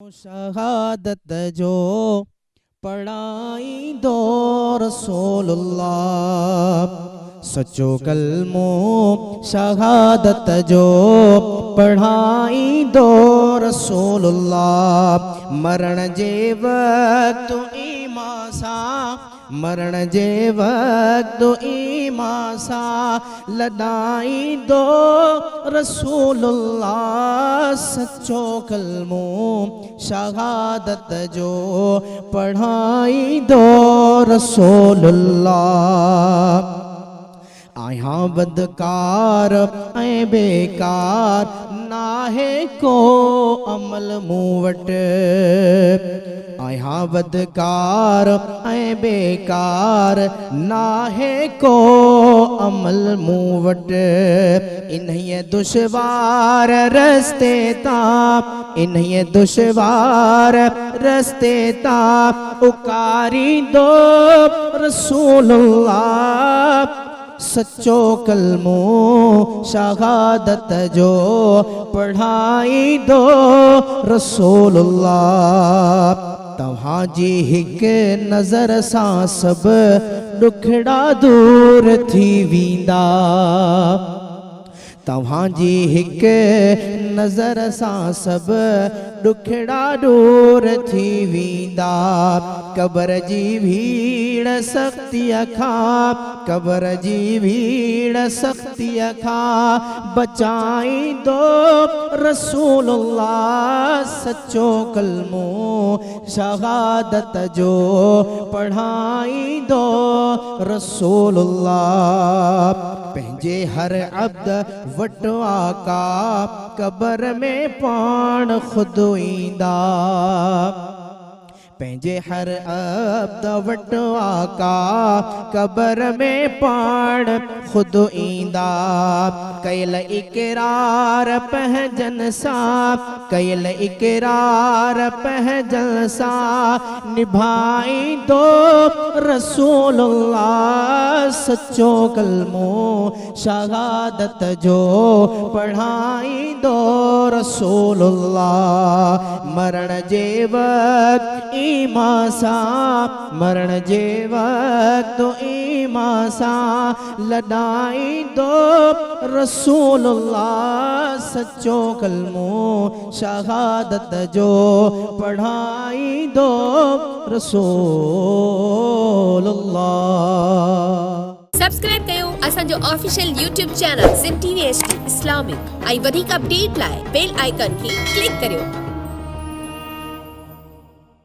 शहादत जो पढ़ाई दो रसूलुल्लाह, सच्चो कलमो शहादत जो पढ़ाई दो रसूलुल्लाह। मरण जे वक्त ईमान सा, मरण जे वक्त ईमान सा लदाई दो रसूलुल्लाह, सच्चो कलमो शहादत जो पढ़ाई दो रसूलुल्लाह। आया बदकार ऐ बेकार नाहे को अमल मूवट, आया बदकार ऐ बेकार नाहे को अमल मूवट। इन्हें दुश्वार रस्ते ता, इन्हें दुश्वार रस्ते ता उकारी दो रसूलुल्लाह, सच्चो कलमो शहादत जो पढ़ाई दो रसूलुल्लाह। तव्हां जी हिक नज़र सां सब ॾुखड़ा दूर थी वींदा, तव्हां जी हिक नज़र सां सब ॾुखड़ा दूर थी वींदा। कबर जी भीड़ सख्तीअ खां, कबर जी भीड़ सख्तीअ खां बचाईंदो रसूलुल्लाह, सच्चो कलमो शहादत जो पढ़ाईंदो रसूलुल्लाह। पंहिंजे हर अब्द वटि आका कबर में पाण खुद ईंदा, पंहिंजे हर अब्द वटि आका कबर में पाण खुद ईंदा। कयल इकरार पंहिंजन सां, कयल इकरार पंहिंजन सां निभाईंदो रसूलुल्लाह, सच्चो कलमो शहादत जो पढ़ाईंदो रसूलुल्लाह। मरण जे वक्त ईमान सा, मरण जे वक्त ईमान सा लदाईंदो रसूलुल्लाह, सच्चो कलमो शहादत जो पढ़ाईंदो रसूलुल्लाह। सब्सक्राइब कयो असांजो official YouTube channel Sindh TV HD Islamic ऐं वधीक अपडेट लाइ बेल आइकन खे क्लिक करियो।